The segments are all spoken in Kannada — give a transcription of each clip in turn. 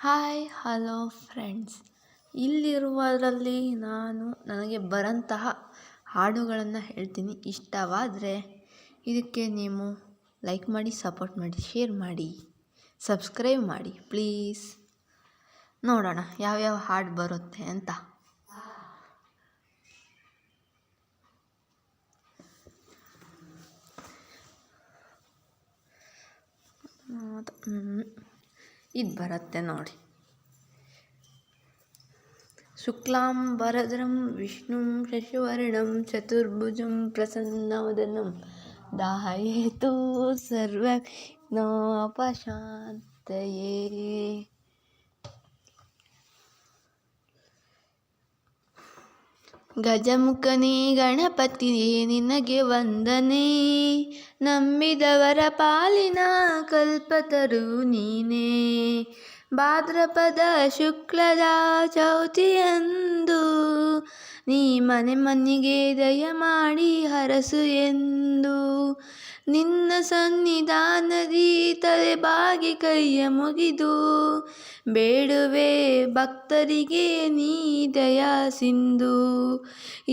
ಹಾಯ್ ಹಲೋ ಫ್ರೆಂಡ್ಸ್, ಇಲ್ಲಿರುವುದರಲ್ಲಿ ನನಗೆ ಬರೋಂತಹ ಹಾಡುಗಳನ್ನು ಹೇಳ್ತೀನಿ. ಇಷ್ಟವಾದರೆ ಇದಕ್ಕೆ ನೀವು ಲೈಕ್ ಮಾಡಿ, ಸಪೋರ್ಟ್ ಮಾಡಿ, ಶೇರ್ ಮಾಡಿ, ಸಬ್ಸ್ಕ್ರೈಬ್ ಮಾಡಿ ಪ್ಲೀಸ್. ನೋಡೋಣ ಯಾವ್ಯಾವ ಹಾಡು ಬರುತ್ತೆ ಅಂತ. ಇದು ಬರುತ್ತೆ ನೋಡಿ. ಶುಕ್ಲಾಂಬರಧರಂ ವಿಷ್ಣುಂ ಶಶಿವರ್ಣಂ ಚತುರ್ಭುಜಂ ಪ್ರಸನ್ನವದನಂ ಧ್ಯಾಯೇತ್ ಸರ್ವವಿಘ್ನೋಪಶಾಂತಯೇ. ಗಜಮುಖನೇ ಗಣಪತಿಯೇ ನಿನಗೆ ವಂದನೆ, ನಂಬಿದವರ ಪಾಲಿನ ಕಲ್ಪತರು ನೀನೇ. ಭಾದ್ರಪದ ಶುಕ್ಲದ ಚೌತಿಯಂದು ನೀ ಮನೆ ಮನೆಗೆ ದಯ ಮಾಡಿ ಹರಸು ಎಂದು, ನಿನ್ನ ಸನ್ನಿಧಾನದಿ ತಲೆ ಬಾಗಿ ಕೈಯ ಮುಗಿದು ಬೇಡುವೆ ಭಕ್ತರಿಗೆ ನೀ ದಯಾ ಸಿಂಧು.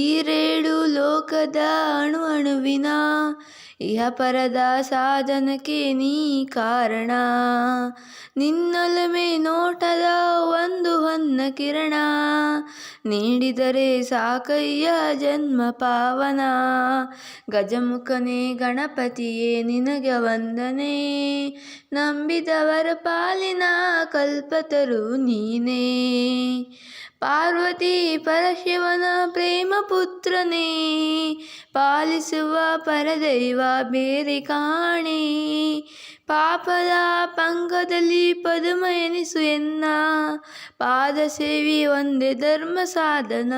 ಈರೇಳು ಲೋಕದ ಅಣು ಅಣುವಿನ ಇಹಪರದ ಸಾಧನಕ್ಕೆ ನೀ ಕಾರಣ, ನಿನ್ನೊಲುಮೆ ನೋಟದ ಒಂದು ಹೊನ್ನ ಕಿರಣ ನೀಡಿದರೆ ಸಾಕಯ್ಯ ಜನ್ಮ ಪಾವನ. ಗಜಮುಖನೇ ಗಣಪತಿಯೇ ನಿನಗೆ ವಂದನೆ, ನಂಬಿದವರ ಪಾಲಿನ ಕಲ್ಪತರು ನೀನೇ. ಪಾರ್ವತಿ ಪರಶಿವನ ಪ್ರೇಮ ಪುತ್ರನೇ, ಪಾಲಿಸುವ ಪರದೈವ ಬೇರೆ ಕಾಣೆ. ಪಾಪದ ಪಂಗದಲ್ಲಿ ಪದುಮ ಎನಿಸು ಎನ್ನ, ಪಾದ ಸೇವಿ ಒಂದೇ ಧರ್ಮ ಸಾಧನ.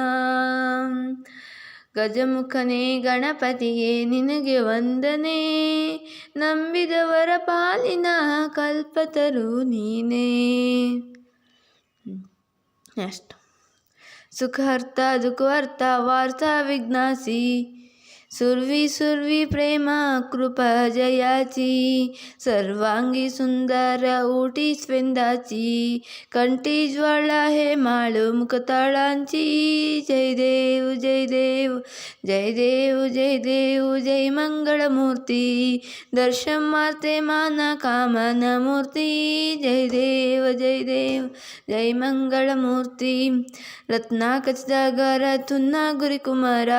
ಗಜಮುಖನೇ ಗಣಪತಿಯೇ ನಿನಗೆ ವಂದನೆ, ನಂಬಿದವರ ಪಾಲಿನ ಕಲ್ಪತರು ನೀನೇ. ನೆಕ್ಸ್ಟ್ ಸುಖಹರ್ತ ದುಃಖಹರ್ತ ವಾರ್ತ ವಿಘ್ನಾಸಿ, ಸುರ್ವಿ ಪ್ರೇಮ ಕೃಪ ಜಯಾची. सर्वांगी सुंदर ओटी स्वेंदाची, कंठी ज्वाळा हे माळू मुखतळांची. जय देव जय देव जय देव जय देव जय मंगळमूर्ती, दर्शन माते माना कामन मूर्ती. जय देव जय देव जय मंगळमूर्ती. रत्नाखचित गर तुन्ना गुरी कुमार,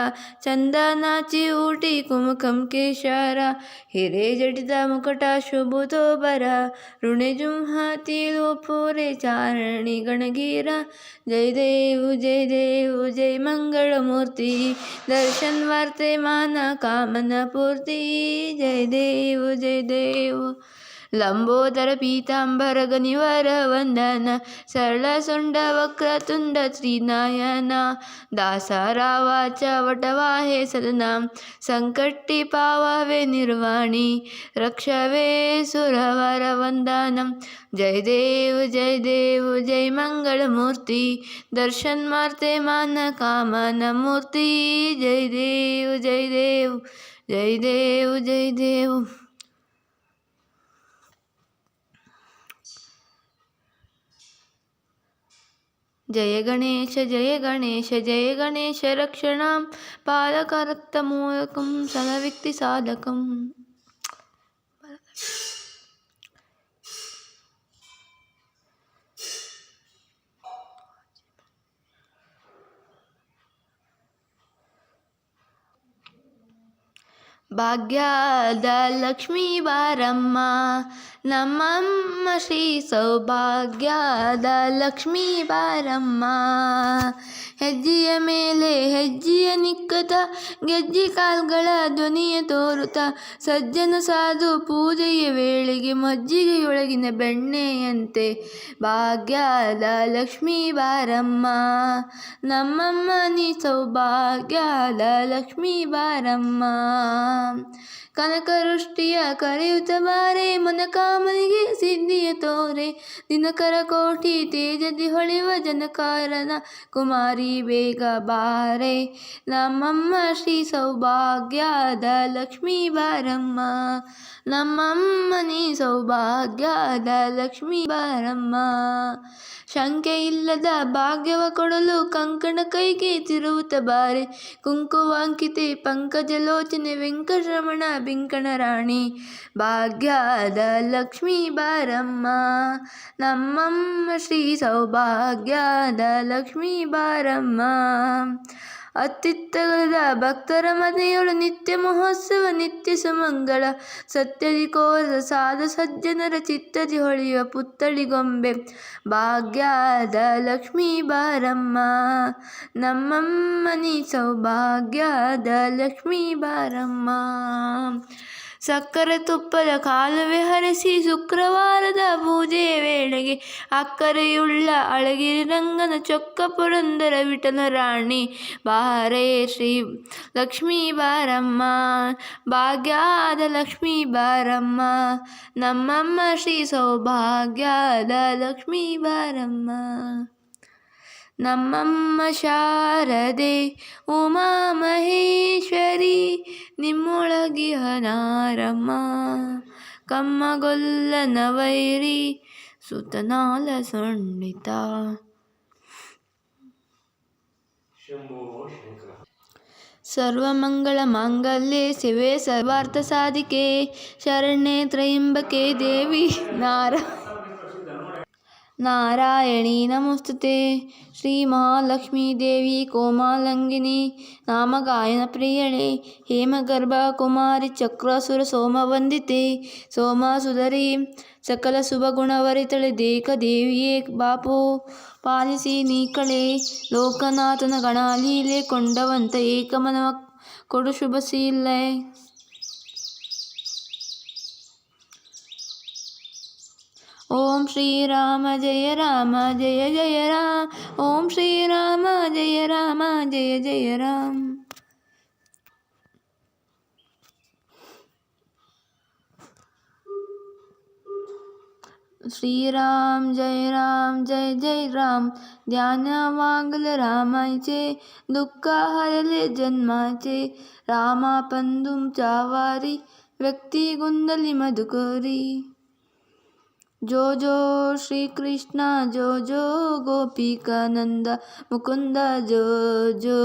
चंदनाची ऊटी कुमकम केशार. हिरे जटित मुकुट शोभतो बरा, ऋणे जुम्हातील पोरे चारणी गणगीरा. जय देव जय देव जय मंगळमूर्ती, दर्शन वार्ते माना कामना पूर्ती. जय देव जय देव. लंबोदर पीतांबर गनिवर वंदन, सरळ सोंड वक्रतुंड त्रिनयना. दासरावाच्या वटवाहे सदना, संकटी पावावे निर्वाणी. रक्षवे सुरवर वंदनम. जय देव जय देव जय मंगळमूर्ती, दर्शन मार्ते मान कामना मूर्ती. जय देव जय देव जय देव जय देव. जय गणेश जय गणेश जय गणेश रक्षणां पालकरक्तमूलकं सलविक्ति साधकं. ಭಾಗ್ಯದ ಲಕ್ಷ್ಮೀ ಬಾರಮ್ಮ, ನಮ್ಮಮ್ಮ ಶ್ರೀ ಸೌಭಾಗ್ಯದ ಲಕ್ಷ್ಮೀ ಬಾರಮ್ಮ. ಹೆಜ್ಜೆಯ ಮೇಲೆ ಹೆಜ್ಜೆಯ ನಿಕ್ಕುತ್ತ, ಗೆಜ್ಜೆ ಕಾಲ್ಗಳ ಧ್ವನಿಯ ತೋರುತ್ತ, ಸಜ್ಜನ ಸಾಧು ಪೂಜೆಯ ವೇಳೆಗೆ ಮಜ್ಜಿಗೆಯೊಳಗಿನ ಬೆಣ್ಣೆಯಂತೆ. ಭಾಗ್ಯದ ಲಕ್ಷ್ಮೀ ಬಾರಮ್ಮ, ನಮ್ಮಮ್ಮ ನೀ ಸೌಭಾಗ್ಯದ ಲಕ್ಷ್ಮೀ ಬಾರಮ್ಮ. ಕನಕವೃಷ್ಟಿಯ ಕರೆಯುತ್ತ ಬಾರೆ, ಮನಕಾಮನಿಗೆ ಸಿದ್ಧಿಯ ತೋರೆ. ದಿನಕರ ಕೋಟಿ ತೇಜದಿ ಹೊಳೆವ ಜನಕಾರನ ಕುಮಾರಿ. ಬೇಗ ಬಾರೆ ನಮ್ಮಮ್ಮ ಶ್ರೀ ಸೌಭಾಗ್ಯದ ಲಕ್ಷ್ಮೀ ಬಾರಮ್ಮ, ನಮ್ಮಮ್ಮ ನೀ ಸೌಭಾಗ್ಯದ ಲಕ್ಷ್ಮೀ ಬಾರಮ್ಮ. ಶಂಕೆ ಇಲ್ಲದ ಭಾಗ್ಯವ ಕೊಡಲು ಕಂಕಣ ಕೈಗೆ ತಿರುವುತ ಬಾರೆ, ಕುಂಕುವಾಂಕಿತೆ ಪಂಕಜಲೋಚನೆ ವೆಂಕಟರಮಣ ಬಿಂಕಣ ರಾಣಿ ಭಾಗ್ಯದ ಲಕ್ಷ್ಮೀ ಬಾರಮ್ಮ, ನಮ್ಮಮ್ಮ ಶ್ರೀ ಸೌಭಾಗ್ಯದ ಲಕ್ಷ್ಮೀ ಬಾರಮ್ಮ. ಅತ್ತಿತ್ತಗದ ಭಕ್ತರ ಮನೆಯೊಳು ನಿತ್ಯ ಮಹೋತ್ಸವ ನಿತ್ಯ ಸುಮಂಗಳ, ಸತ್ಯದಿ ಕೋರದ ಸಾಧ ಸಜ್ಜನರ ಚಿತ್ತದಿ ಹೊಳೆಯುವ ಪುತ್ತಳಿ ಗೊಂಬೆ ಭಾಗ್ಯದ ಲಕ್ಷ್ಮೀ ಬಾರಮ್ಮ, ನಮ್ಮಮ್ಮ ನೀ ಸೌಭಾಗ್ಯದ ಲಕ್ಷ್ಮೀ ಬಾರಮ್ಮ. ಸಕ್ಕರೆ ತುಪ್ಪದ ಕಾಲುವೆ ಹರಿಸಿ ಶುಕ್ರವಾರದ ಪೂಜೆಯ ವೇಳೆಗೆ ಅಕ್ಕರೆಯುಳ್ಳ ಅಳಗಿರಿ ರಂಗನ ಚೊಕ್ಕ ಪುರಂದರ ವಿಠಲ ರಾಣಿ ಬಾರೆ ಶ್ರೀ ಲಕ್ಷ್ಮೀ ಬಾರಮ್ಮ, ಭಾಗ್ಯದ ಲಕ್ಷ್ಮೀ ಬಾರಮ್ಮ, ನಮ್ಮಮ್ಮ ಶ್ರೀ ಸೌಭಾಗ್ಯದ ಲಕ್ಷ್ಮೀ ಬಾರಮ್ಮ. ನಮ್ಮಮ್ಮ ಶಾರದೆ ಉಮಾ ಮಹೇಶ್ವರಿ ನಿಮ್ಮೊಳಗಿಹ ನಾರಮ್ಮ, ಕಮ್ಮಗೊಲ್ಲನ ವೈರಿ ಸುತನಾಲ ಸೊಂಡಿತ. ಸರ್ವಮಂಗಳ ಮಾಂಗಲ್ಯೆ ಶಿವೆ ಸರ್ವಾರ್ಥ ಸಾಧಿಕೆ ಶರಣ್ಯೆ ತ್ರಯಂಬಕೆ ದೇವಿ ನಾರಾಯಣಿ ನಮೋಸ್ತುತೆ. ಶ್ರೀ ಮಹಾಲಕ್ಷ್ಮೀ ದೇವಿ ಕೋಮಲಾಂಗಿನಿ ನಾಮಗಾಯನ ಪ್ರಿಯಳೆ ಹೇಮಗರ್ಭ ಕುಮಾರಿ ಚಕ್ರಾಸುರ ಸೋಮವಂದಿತೆ ಸೋಮಸುಧರಿ ಸಕಲ ಶುಭ ಗುಣವರಿತಳೆ ದೇಕ ದೇವಿಯೇ ಬಾಪು ಪಾಲಿಸಿ ನೀಕಳೆ ಲೋಕನಾಥನ ಗಣಲೀಲೆ ಕೊಂಡವಂತ ಏಕಮನವ ಕೊಡು ಶುಭಶೀಲೆ. ಓಂ ಶ್ರೀರಾಮ ಜಯ ರಾಮ ಜಯ ಜಯ ರಾಮ, ಓಂ ಶ್ರೀರಾಮ ಜಯ ರಾಮ ಜಯ ಜಯ ರಾಮ. श्रीराम जय जय राम, ध्यान वांगल रामायचे दुःख हरले जन्माचे, रामा पंदुम चावारी व्यक्ती गुंदली मधुकरी. जो जो श्री कृष्ण जो जो गोपिका नंद मुकुंद जो जो,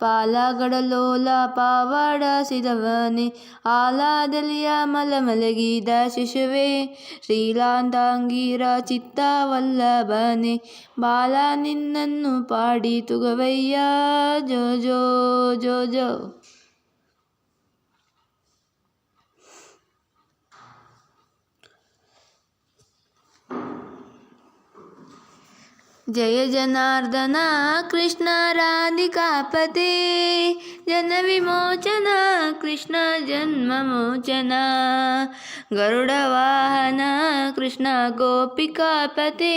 ಪಾಲಗಡಲೋಲ ಪಾವಾಡ ಸಿದವನೆ ಆಲಾದಲಿಯ ಮಲಮಲಗಿದ ಶಿಶುವೆ, ಶ್ರೀಲಾಂತಾಂಗೀರ ಚಿತ್ತವಲ್ಲಭನೆ ಬಾಲ ನಿನ್ನನ್ನು ಪಾಡಿ ತುಗವಯ್ಯ ಜೋ ಜೋ ಜೋ ಜೋ. जय जनार्दन कृष्ण राधिकापते, जन विमोचन कृष्ण जन्ममोचन, गरुडवाहन कृष्ण गोपिकापते,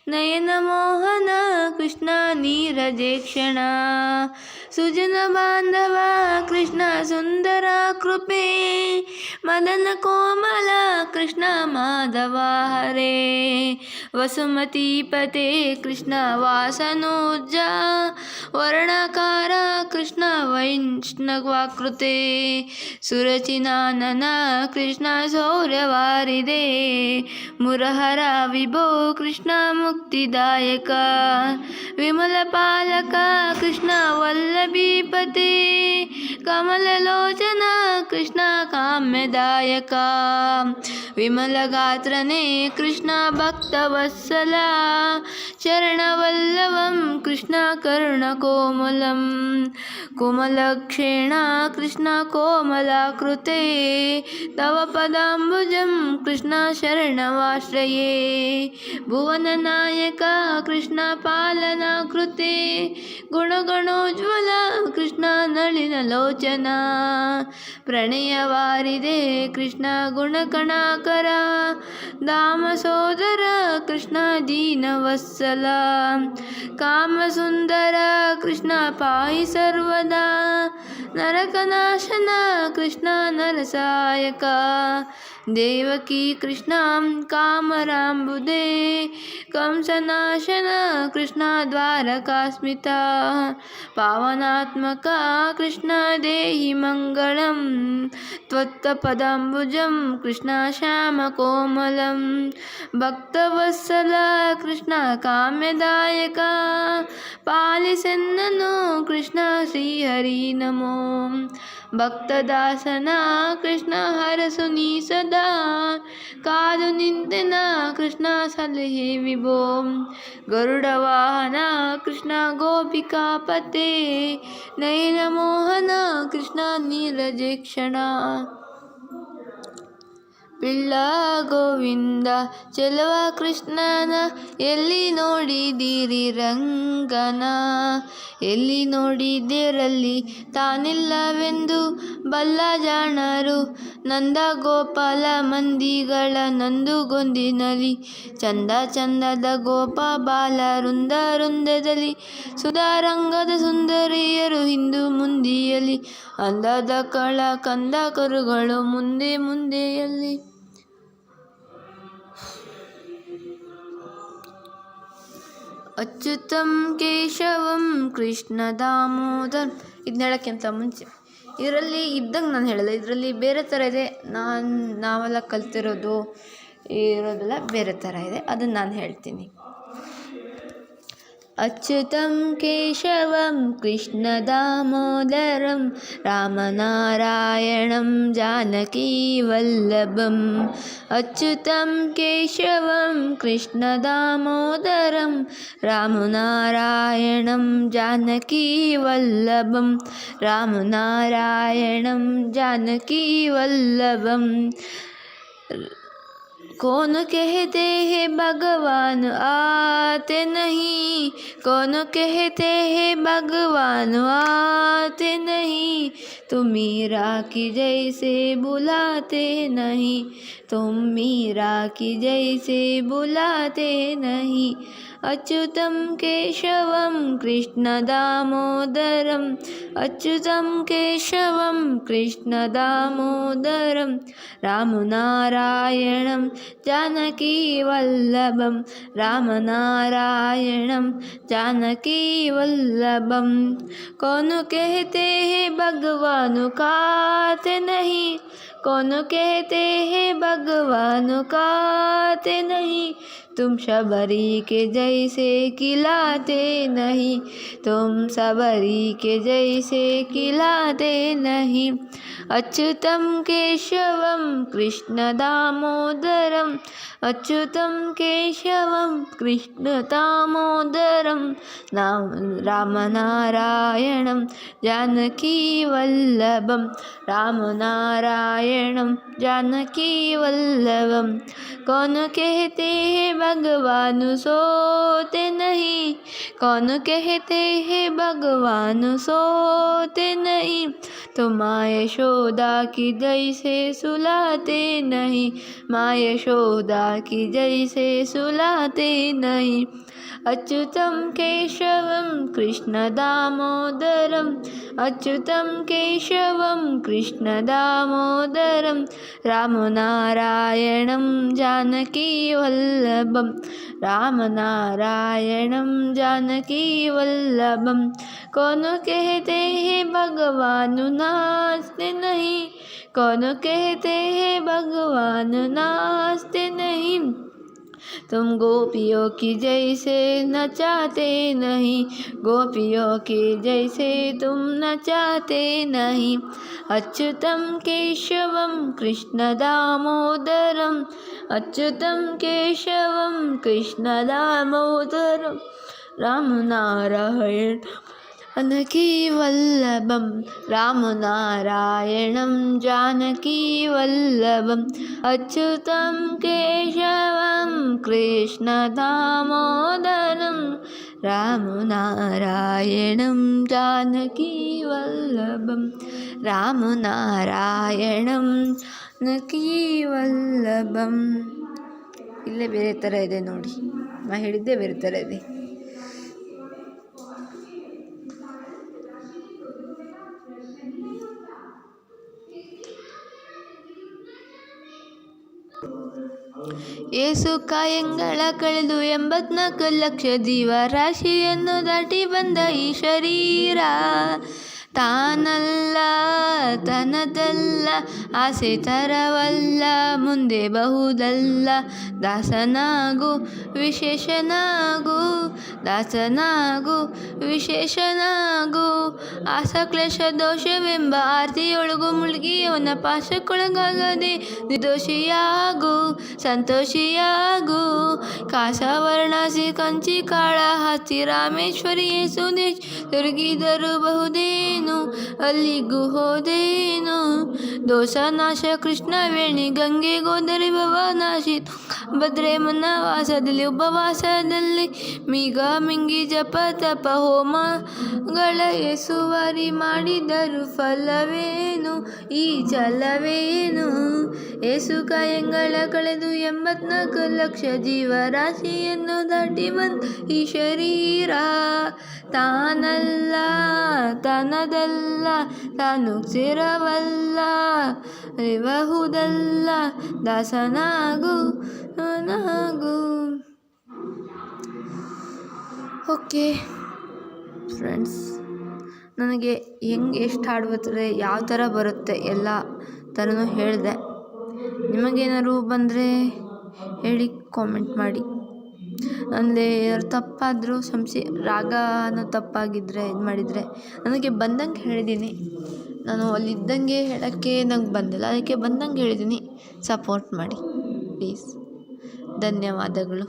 नयन मोहन कृष्ण नीरजेक्षण, सुजन बांधव कृष्ण सुंदर कृपे, मदन कोमल कृष्ण माधव हरे, वसुमतीपते कृष्ण वासनोज्ज, वर्णकार कृष्ण वैष्णवाकृते, सुरचिनानन कृष्ण शौर्यवारिदे, मुरहर विभो कृष्ण मुक्तिदायक, विमलपालक कृष्ण वल्लभीपते, कमललोचन कृष्ण काम्यदायक, विमलगात्रने कृष्ण भक्तवत्सल, चरणवल्लभं कृष्ण करुणकोमलं, कोमलक्षेण कृष्ण कोमलाकृते, तव पदाम्बुजं कृष्ण शरणमाश्रये, भुवननायक कृष्ण पालनाकृते, गुणगणोज्ज्वल कृष्ण नलिनलोचन, प्रणयवारिदे कृष्ण गुणकणाकर, दामसोदर ಕೃಷ್ಣ ದೀನವತ್ಸಲ ಕಾಮಸುಂದರ ಕೃಷ್ಣ ಪಾಹಿ ಸರ್ವದಾ ನರಕನಾಶನ ಕೃಷ್ಣ ನರಸಾಯಕ ದೇವಕಿ ಕೃಷ್ಣ ಕಾಮರಾಂಬುದೇ ಕಂಸನಾಶನ ಕೃಷ್ಣ ದ್ವಾರಕಾಸ್ಮಿತ ಪಾವನಾತ್ಮಕ ಕೃಷ್ಣ ದೇಹಿ ಮಂಗಳಂ ತ್ವತ್ತಪದಾಂಬುಜಂ ಕೃಷ್ಣ ಶ್ಯಾಮಕೋಮಲಂ ಭಕ್ತವತ್ಸಲ ಕೃಷ್ಣ ಕಾಮ್ಯದಾಯಕ ಪಾಲಿಸೆನ್ನನು ಕೃಷ್ಣ ಶ್ರೀಹರಿ ನಮೋ ಭಕ್ತದಾಸನ ಕೃಷ್ಣ ಹರಸು ನೀ ಸದಾ ಕಾದು ನಿಂತೆನ ಕೃಷ್ಣ ಸಲಹೆ ವಿಭೋ ಗರುಡ ವಾಹನ ಕೃಷ್ಣ ಗೋಪಿಕಾಪತೆ ನಯನ ಮೋಹನ ಕೃಷ್ಣ ನೀರಜೇಕ್ಷಣ ಪಿಳ್ಳ ಗೋವಿಂದ ಚೆಲುವ ಕೃಷ್ಣನ ಎಲ್ಲಿ ನೋಡಿದಿರಿ ರಂಗನ ಎಲ್ಲಿ ನೋಡಿದಿರಲ್ಲಿ ತಾನಿಲ್ಲವೆಂದು ಬಲ್ಲ ಜಾಣರು ನಂದ ಗೋಪಾಲ ಮಂದಿಗಳ ನಂದುಗೊಂದಿನಲಿ ಚಂದ ಚಂದದ ಗೋಪ ಬಾಲ ವೃಂದ ವೃಂದದಲ್ಲಿ ಸುಧಾರಂಗದ ಸುಂದರಿಯರು ಹಿಂದು ಮುಂದಿಯಲಿ ಅಂದದ ಕಳ ಕಂದ ಕರುಗಳು ಮುಂದೆ ಮುಂದೆಯಲ್ಲಿ ಅಚ್ಯುತಂ ಕೇಶವಂ ಕೃಷ್ಣ ದಾಮೋದರ್ ಇದನ್ನ ಹೇಳೋಕ್ಕಿಂತ ಮುಂಚೆ ಇದರಲ್ಲಿ ಇದ್ದಂಗೆ ನಾನು ಹೇಳಲ್ಲ, ಇದರಲ್ಲಿ ಬೇರೆ ಥರ ಇದೆ. ನಾವೆಲ್ಲ ಕಲ್ತಿರೋದು ಇರೋದೆಲ್ಲ ಬೇರೆ ಥರ ಇದೆ, ಅದನ್ನು ನಾನು ಹೇಳ್ತೀನಿ. ಅಚ್ಯುತಂ ಕೇಶವಂ ಕೃಷ್ಣ ದಾಮೋದರಂ ರಾಮನಾರಾಯಣಂ ಜಾನಕೀ ವಲ್ಲಭಂ ಅಚ್ಯುತಂ ಕೇಶವಂ ಕೃಷ್ಣ ದಾಮೋದರಂ ರಾಮನಾರಾಯಣಂ ಜಾನಕೀ ವಲ್ಲಭಂ ರಾಮನಾರಾಯಣಂ ಜಾನಕೀ ವಲ್ಲಭಂ कौन कहते हैं भगवान आते नहीं, कौन कहते हैं भगवान आते नहीं, तुम मीरा की जैसे बुलाते नहीं, तुम मीरा की जैसे बुलाते नहीं. अच्युतं केशवं कृष्ण दामोदरं अच्युतं केशवं कृष्ण दामोदरं रामनारायणं जानकी वल्लभं रामनारायणं जानकी वल्लभं. कौन कहते हैं भगवान काते नहीं, कौन कहते हैं भगवान काते नहीं, तुम शबरी के जैसे खिलाते नहीं, तुम शबरी के जैसे खिलाते नहीं. अच्युतं केशवं कृष्ण दामोदरं अच्युतं केशवं कृष्ण दामोदरं रामनारायणं जानकी वल्लभं रामनारायणं जानकी वल्लभं. कौन कहते हैं भगवान सोते नहीं, कौन कहते हैं भगवान सोते नहीं, तो माँ यशोदा की जैसे सुलाते नहीं, माँ यशोदा की जैसे सुलाते नहीं. अच्युतं केशवं कृष्ण दामोदरं अच्युतं केशवं कृष्ण दामोदरं रामनारायणं जानकी वल्लभं रामनारायणं जानकी वल्लभं. कौन कहते हैं भगवान नाचते नहीं, कौन कहते हैं भगवान नाचते नहीं, तुम गोपियों की जैसे नचाते नहीं, गोपियों की जैसे तुम नचाते नहीं. अच्युतं केशवं कृष्ण दामोदरं अच्युतं केशवं कृष्ण दामोदरं रामनारायण जानकी वल्लभं रामनारायणं जानकी वल्लभम्. अच्युतं केशवं कृष्ण दामोदरं रामनारायणं जानकी वल्लभं रामनारायणं जानकी वल्लभं. ಇಲ್ಲೇ ಬೇರೆ ಥರ ಇದೆ ನೋಡಿ, ನಾ ಹೇಳಿದ್ದೇ ಬೇರೆ ಥರ ಇದೆ. ಏಸು ಕಾಯಂಗಳ ಕಳೆದು 84 ಲಕ್ಷ ಜೀವರಾಶಿಯನ್ನು ದಾಟಿ ಬಂದ ಈ ಶರೀರ ತಾನಲ್ಲ ತನದಲ್ಲ, ಆಸೆ ತರವಲ್ಲ, ಮುಂದೆ ಬಹುದಲ್ಲ. ದಾಸನಾಗು ವಿಶೇಷನಾಗು, ದಾಸನಾಗು ವಿಶೇಷನಾಗು. ಆಸಕ್ಲೇಶ ದೋಷವೆಂಬ ಆರ್ತಿಯೊಳಗು ಮುಳುಗಿ ಅವನ ಪಾಶಕ್ಕೊಳಗಾಗದೆ ನಿರ್ದೋಷಿಯಾಗು, ಸಂತೋಷಿಯಾಗು. ಕಾಸವರ್ಣಸಿ ಕಂಚಿ ಕಾಳ ಹಚ್ಚಿ ರಾಮೇಶ್ವರಿ ಸುದೇಶ್ ತಿರುಗಿದರು ಬಹುದೇನು, ಅಲ್ಲಿಗೂ ಹೋದೇನು. ದೋಷ ನಾಶ ಕೃಷ್ಣವೇಣಿ ಗಂಗೆ ಗೋದರಿ ಭವನಾಶಿ ಭದ್ರೆ ಮನವಾಸದಲ್ಲಿ ಉಪವಾಸದಲ್ಲಿ ಮೀಗ ಮಿಂಗಿ ಜಪ ತಪ ಹೋಮಗಳ ಎಸುವರಿ ಮಾಡಿದರು ಫಲವೇನು ಈ ಜಲವೇನು. ಏಸು ಕಾಯಂಗಳ ಕಳೆದು 84 ಲಕ್ಷ ಜೀವರಾಶಿಯನ್ನು ದಾಟಿ ಬಂದ ಈ ಶರೀರ ತಾನಲ್ಲ ತನದಲ್ಲ, ತಾನು ಸೇರವಲ್ಲ, ಬಹುದಲ್ಲ. ದಾಸನಾಗು ನಾಗು. ಓಕೆ ಫ್ರೆಂಡ್ಸ್, ನನಗೆ ಎಷ್ಟು ಹಾಡು ಬರ್ತದೆ, ಯಾವ ಥರ ಬರುತ್ತೆ ಎಲ್ಲ ಥರನೂ ಹೇಳಿದೆ. ನಿಮಗೇನಾದ್ರು ಬಂದರೆ ಹೇಳಿ, ಕಾಮೆಂಟ್ ಮಾಡಿ. ಅಂದರೆ ಏನಾದ್ರು ತಪ್ಪಾದರೂ ರಾಗನೂ ತಪ್ಪಾಗಿದ್ದರೆ ಇದು ಮಾಡಿದರೆ ನನಗೆ ಬಂದಂಗೆ ಹೇಳಿದ್ದೀನಿ. ನಾನು ಅಲ್ಲಿದ್ದಂಗೆ ಹೇಳೋಕ್ಕೆ ನಂಗೆ ಬಂದಿಲ್ಲ, ಅದಕ್ಕೆ ಬಂದಂಗೆ ಹೇಳಿದ್ದೀನಿ. ಸಪೋರ್ಟ್ ಮಾಡಿ ಪ್ಲೀಸ್. ಧನ್ಯವಾದಗಳು.